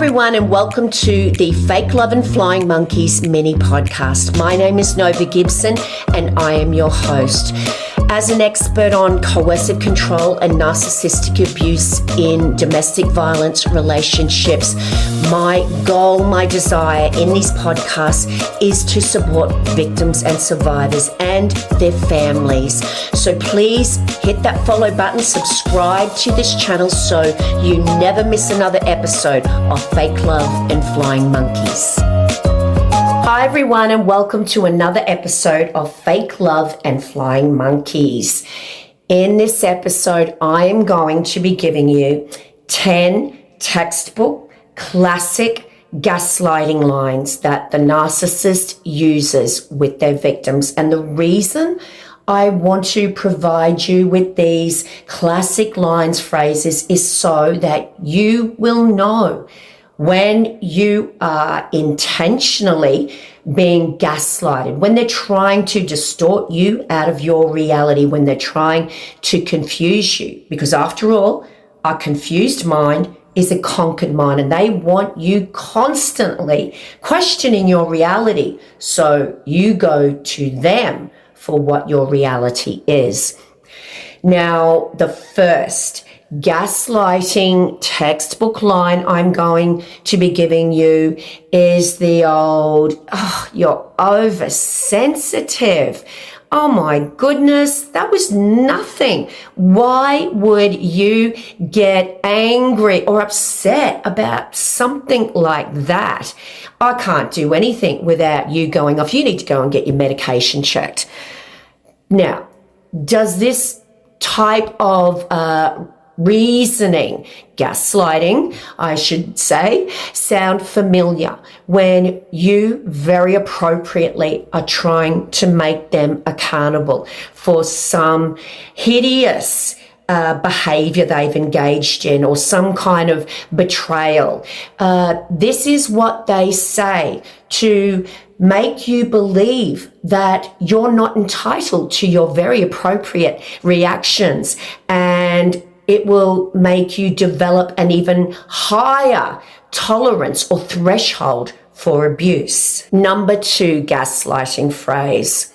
everyone, and welcome to the Fake Love and Flying Monkeys mini podcast. My name is Nova Gibson, and I am your host. As an expert on coercive control and narcissistic abuse in domestic violence relationships, my goal, my desire in these podcasts is to support victims and survivors and their families. So please hit that follow button, subscribe to this channel so you never miss another episode of Fake Love and Flying Monkeys. Hi everyone, and welcome to another episode of Fake Love and Flying Monkeys. In this episode, I am going to be giving you 10 textbook classic gaslighting lines that the narcissist uses with their victims. And the reason I want to provide you with these classic lines, phrases, is so that you will know when you are intentionally being gaslighted, when they're trying to distort you out of your reality, when they're trying to confuse you. Because after all, a confused mind is a conquered mind, and they want you constantly questioning your reality. So you go to them for what your reality is. Now, the first gaslighting textbook line I'm going to be giving you is the old, you're oversensitive. Oh my goodness, that was nothing. Why would you get angry or upset about something like that? I can't do anything without you going off. You need to go and get your medication checked. Now, does this type of reasoning, gaslighting, I should say, sound familiar when you very appropriately are trying to make them accountable for some hideous behavior they've engaged in or some kind of betrayal? This is what they say to make you believe that you're not entitled to your very appropriate reactions, and it will make you develop an even higher tolerance or threshold for abuse. Number 2 gaslighting phrase: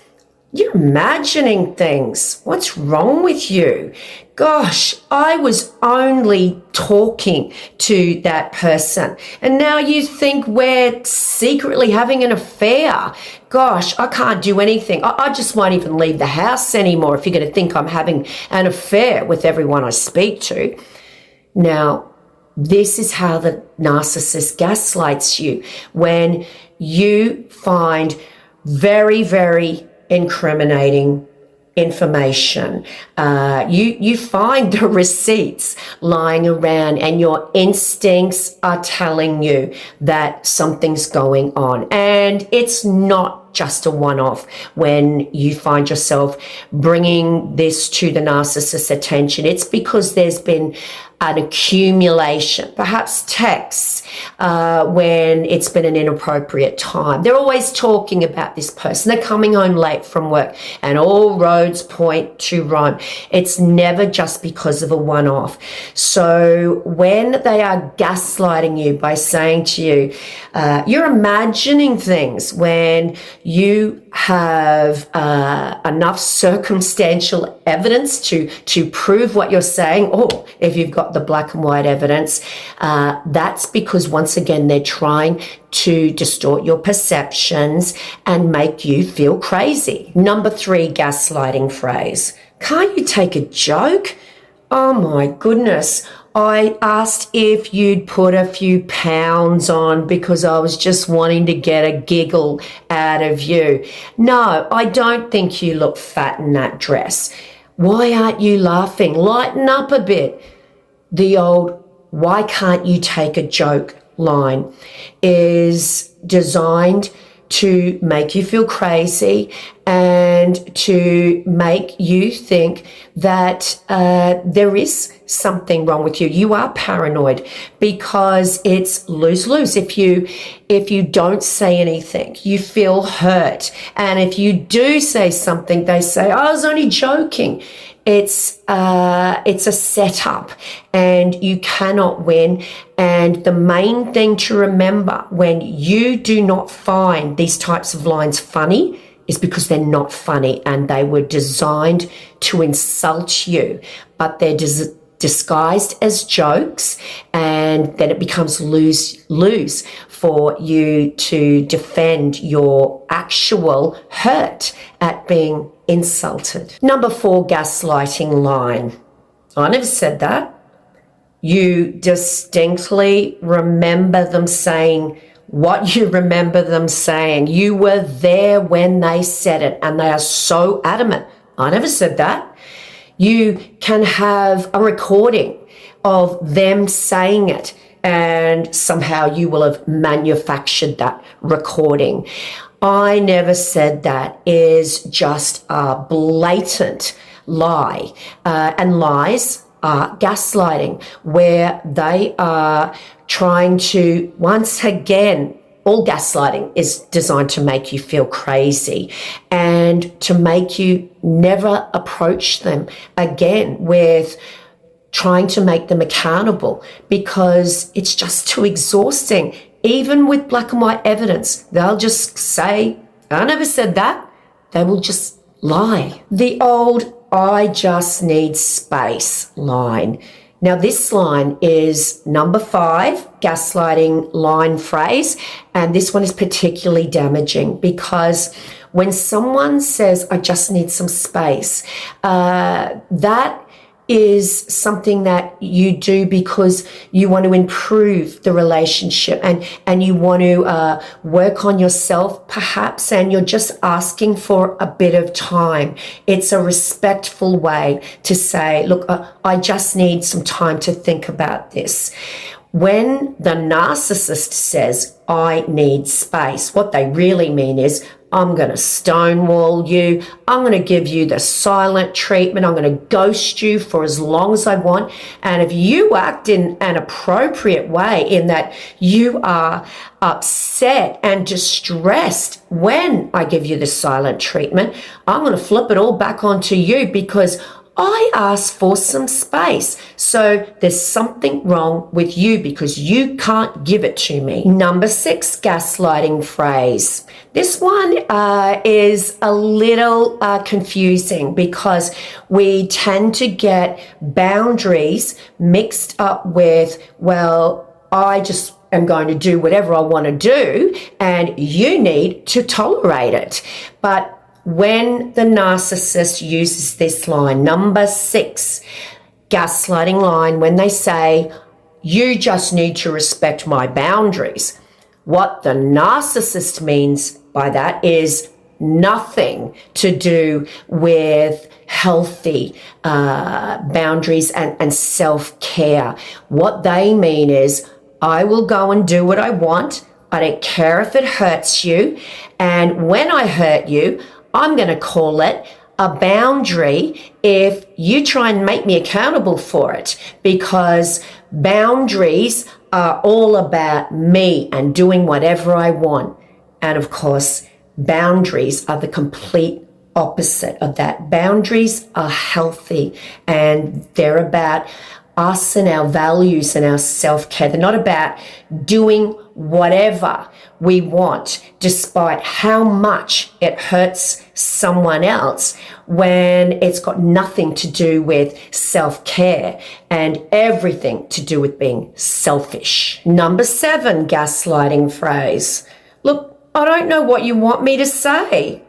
you're imagining things. What's wrong with you? Gosh, I was only talking to that person, and now you think we're secretly having an affair. Gosh, I can't do anything. I just won't even leave the house anymore if you're going to think I'm having an affair with everyone I speak to. Now, this is how the narcissist gaslights you. When you find very, very incriminating information, you find the receipts lying around, and your instincts are telling you that something's going on. And it's not just a one-off when you find yourself bringing this to the narcissist's attention. It's because there's been an accumulation, perhaps texts, when it's been an inappropriate time. They're always talking about this person. They're coming home late from work, and all roads point to Rome. It's never just because of a one-off. So when they are gaslighting you by saying to you, you're imagining things, when you have enough circumstantial evidence to prove what you're saying, or if you've got the black and white evidence, that's because once again they're trying to distort your perceptions and make you feel crazy. Number 3 gaslighting phrase: can't you take a joke? Oh my goodness, I asked if you'd put a few pounds on because I was just wanting to get a giggle out of you. No, I don't think you look fat in that dress. Why aren't you laughing? Lighten up a bit. The old "why can't you take a joke" line is designed to make you feel crazy and to make you think that there is something wrong with you. You are paranoid because it's lose-lose. If you don't say anything, you feel hurt. And if you do say something, they say, "I was only joking." It's a setup, and you cannot win. And the main thing to remember when you do not find these types of lines funny is because they're not funny, and they were designed to insult you, but they're disguised as jokes, and then it becomes lose for you to defend your actual hurt at being insulted. Number 4, gaslighting line. I never said that. You distinctly remember them saying what you remember them saying. You were there when they said it, and they are so adamant. I never said that. You can have a recording of them saying it, and somehow you will have manufactured that recording. I never said that is just a blatant lie. And lies are gaslighting, where they are trying to, once again, all gaslighting is designed to make you feel crazy and to make you never approach them again with trying to make them accountable, because it's just too exhausting. Even with black and white evidence, they'll just say, I never said that. They will just lie. The old, I just need space line. Now, this line is number 5, gaslighting line phrase. And this one is particularly damaging because when someone says, I just need some space, that is something that you do because you want to improve the relationship, and you want to work on yourself perhaps, and you're just asking for a bit of time. It's a respectful way to say, look, I just need some time to think about this. When the narcissist says, I need space, what they really mean is, I'm going to stonewall you. I'm going to give you the silent treatment. I'm going to ghost you for as long as I want. And if you act in an appropriate way, in that you are upset and distressed when I give you the silent treatment, I'm going to flip it all back onto you because I asked for some space. So there's something wrong with you because you can't give it to me. Number 6, gaslighting phrase. This one is a little confusing because we tend to get boundaries mixed up with, well, I just am going to do whatever I want to do and you need to tolerate it. But when the narcissist uses this line, number 6, gaslighting line, when they say, you just need to respect my boundaries, what the narcissist means by that is nothing to do with healthy boundaries and self-care. What they mean is, I will go and do what I want. I don't care if it hurts you. And when I hurt you, I'm going to call it a boundary if you try and make me accountable for it, because boundaries are all about me and doing whatever I want. And of course, boundaries are the complete opposite of that. Boundaries are healthy and they're about us and our values and our self-care. They're not about doing whatever we want, despite how much it hurts someone else, when it's got nothing to do with self-care and everything to do with being selfish. Number 7, gaslighting phrase. Look, I don't know what you want me to say.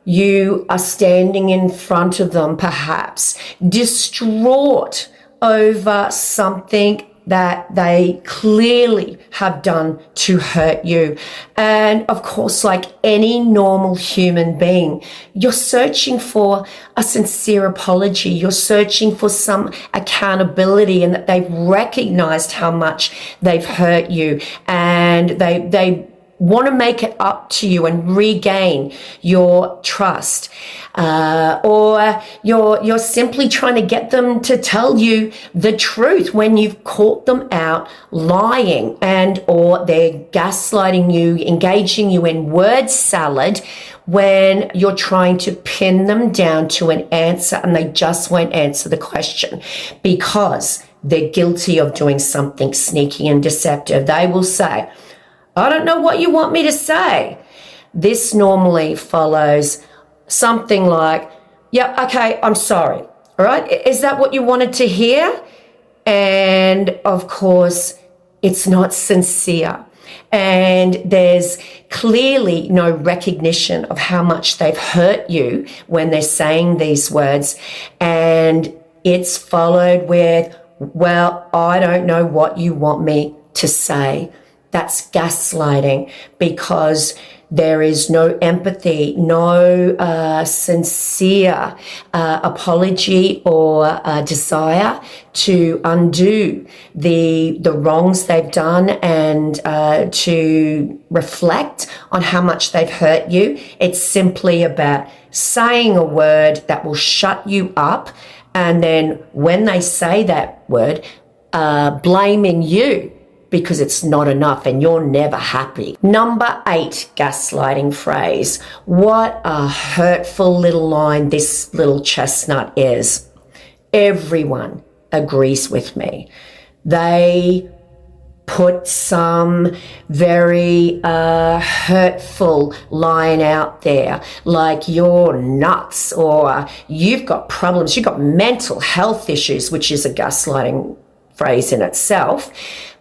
You are standing in front of them, perhaps, distraught over something that they clearly have done to hurt you. And of course, like any normal human being, you're searching for a sincere apology. You're searching for some accountability and that they've recognized how much they've hurt you, and they want to make it up to you and regain your trust. Or you're simply trying to get them to tell you the truth when you've caught them out lying, and or they're gaslighting you, engaging you in word salad when you're trying to pin them down to an answer and they just won't answer the question because they're guilty of doing something sneaky and deceptive. They will say, I don't know what you want me to say. This normally follows something like, yeah, okay, I'm sorry. All right. Is that what you wanted to hear? And of course, it's not sincere. And there's clearly no recognition of how much they've hurt you when they're saying these words. And it's followed with, well, I don't know what you want me to say. That's gaslighting, because there is no empathy, no sincere apology or desire to undo the wrongs they've done and to reflect on how much they've hurt you. It's simply about saying a word that will shut you up, and then when they say that word, blaming you because it's not enough and you're never happy. Number 8 gaslighting phrase. What a hurtful little line this little chestnut is. Everyone agrees with me. They put some very hurtful line out there, like you're nuts, or you've got problems, you've got mental health issues, which is a gaslighting phrase in itself.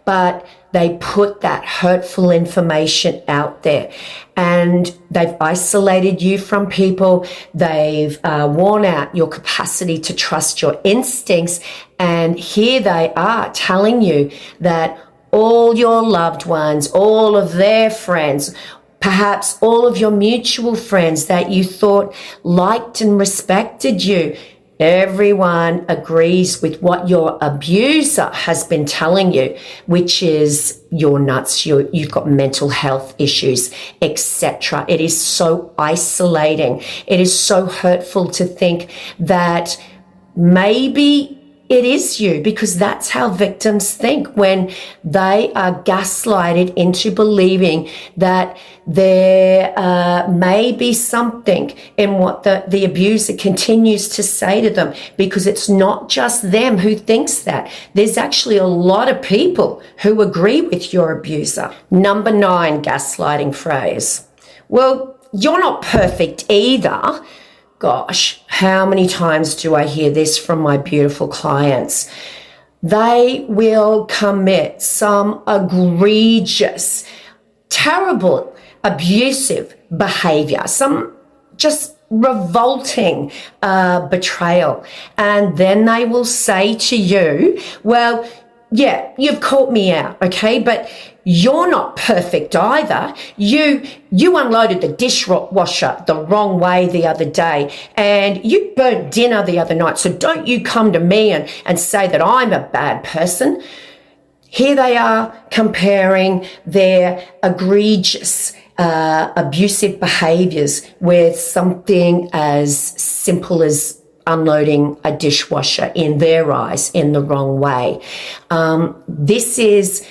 But they put that hurtful information out there, and they've isolated you from people. They've worn out your capacity to trust your instincts. And here they are telling you that all your loved ones, all of their friends, perhaps all of your mutual friends that you thought liked and respected you, everyone agrees with what your abuser has been telling you, which is you're nuts, you've got mental health issues, etc. It is so isolating. It is so hurtful to think that maybe it is you, because that's how victims think when they are gaslighted into believing that there may be something in what the abuser continues to say to them, because it's not just them who thinks that. There's actually a lot of people who agree with your abuser. Number 9 gaslighting phrase. Well, you're not perfect either. Gosh, how many times do I hear this from my beautiful clients? They will commit some egregious, terrible, abusive behavior, some just revolting betrayal. And then they will say to you, well, yeah, you've caught me out, okay, but you're not perfect either. You unloaded the dishwasher the wrong way the other day, and you burnt dinner the other night, so don't you come to me and say that I'm a bad person. Here they are comparing their egregious abusive behaviors with something as simple as unloading a dishwasher in their eyes in the wrong way. This is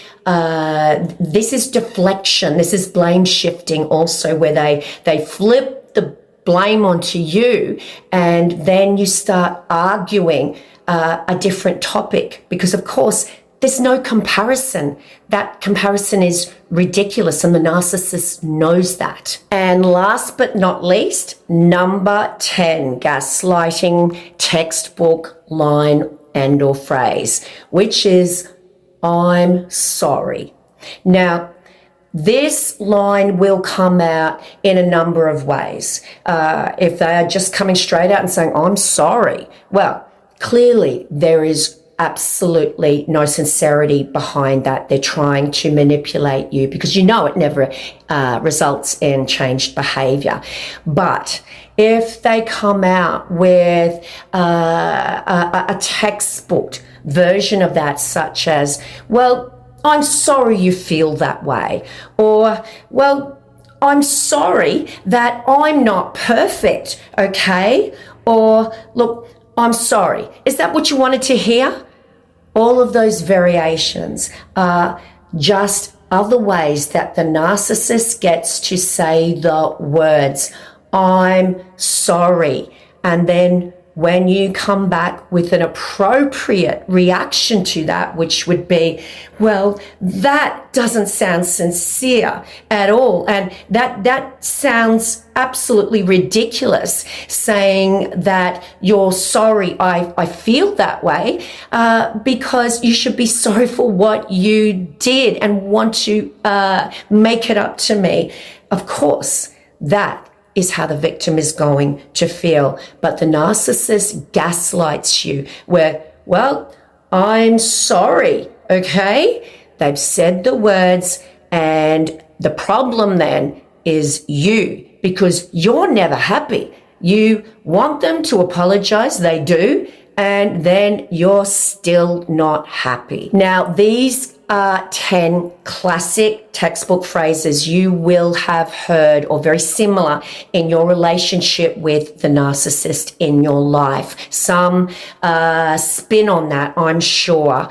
deflection. This is blame shifting also, where they flip the blame onto you, and then you start arguing a different topic, because of course there's no comparison. That comparison is ridiculous, and the narcissist knows that. And last but not least, number 10 gaslighting textbook line and or phrase, which is, I'm sorry. Now, this line will come out in a number of ways. If they are just coming straight out and saying, I'm sorry, well, clearly there is absolutely no sincerity behind that. They're trying to manipulate you, because you know it never results in changed behavior. But if they come out with a textbook version of that, such as, well, I'm sorry you feel that way, or, well, I'm sorry that I'm not perfect, okay? Or, look, I'm sorry. Is that what you wanted to hear? All of those variations are just other ways that the narcissist gets to say the words, I'm sorry. And then when you come back with an appropriate reaction to that, which would be, well, that doesn't sound sincere at all. And that sounds absolutely ridiculous, saying that you're sorry, I feel that way, because you should be sorry for what you did and want to make it up to me. Of course, that is how the victim is going to feel. But the narcissist gaslights you where, well, I'm sorry, okay? They've said the words, and the problem then is you, because you're never happy. You want them to apologize, they do, and then you're still not happy. Now, these are 10 classic textbook phrases you will have heard or very similar in your relationship with the narcissist in your life. Some spin on that, I'm sure.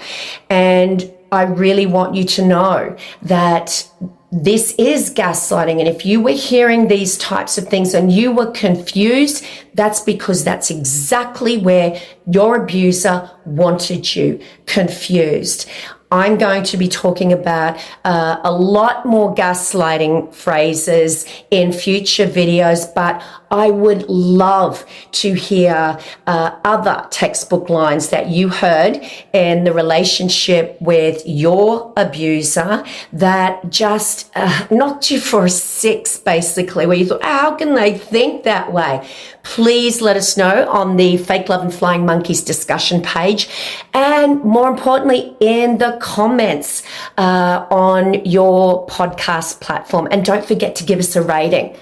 And I really want you to know that this is gaslighting. And if you were hearing these types of things and you were confused, that's because that's exactly where your abuser wanted you confused. I'm going to be talking about a lot more gaslighting phrases in future videos, but I would love to hear other textbook lines that you heard in the relationship with your abuser that just knocked you for a six, basically, where you thought, how can they think that way? Please let us know on the Fake Love and Flying Monkeys discussion page, and more importantly, in the comments on your podcast platform. And don't forget to give us a rating.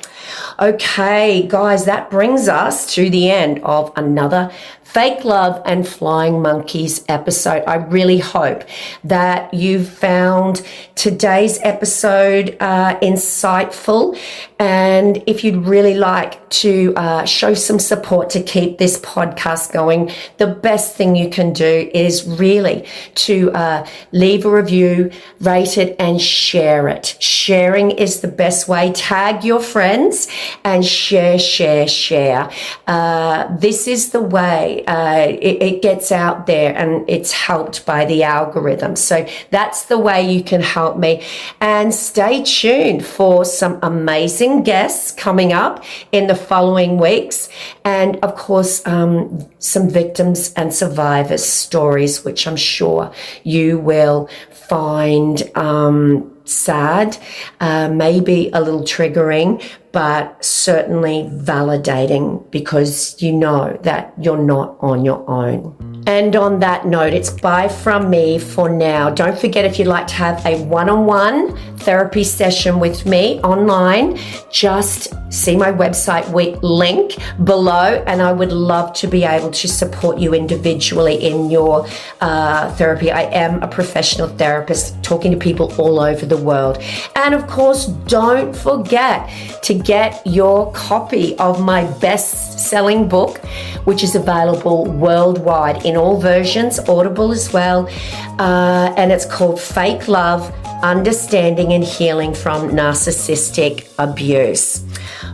Okay, guys, that brings us to the end of another Fake Love and Flying Monkeys episode. I really hope that you found today's episode insightful. And if you'd really like to show some support to keep this podcast going, the best thing you can do is really to leave a review, rate it, and share it. Sharing is the best way. Tag your friends and share. This is the way it gets out there, and it's helped by the algorithm. So that's the way you can help me. And stay tuned for some amazing guests coming up in the following weeks. And of course, some victims and survivors stories, which I'm sure you will find sad, maybe a little triggering, but certainly validating, because you know that you're not on your own. And on that note, it's bye from me for now. Don't forget, if you'd like to have a one-on-one therapy session with me online, just see my website link below, and I would love to be able to support you individually in your therapy. I am a professional therapist talking to people all over the world. And of course, don't forget to get your copy of my best-selling book, which is available worldwide in all versions, Audible as well, and it's called Fake Love: Understanding and Healing from Narcissistic Abuse.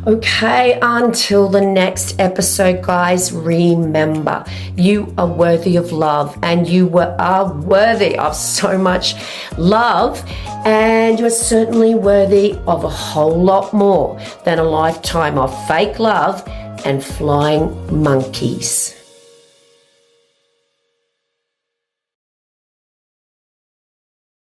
Okay, until the next episode, guys, remember, you are worthy of love, and you are worthy of so much love, and you're certainly worthy of a whole lot more than a lifetime of fake love and flying monkeys.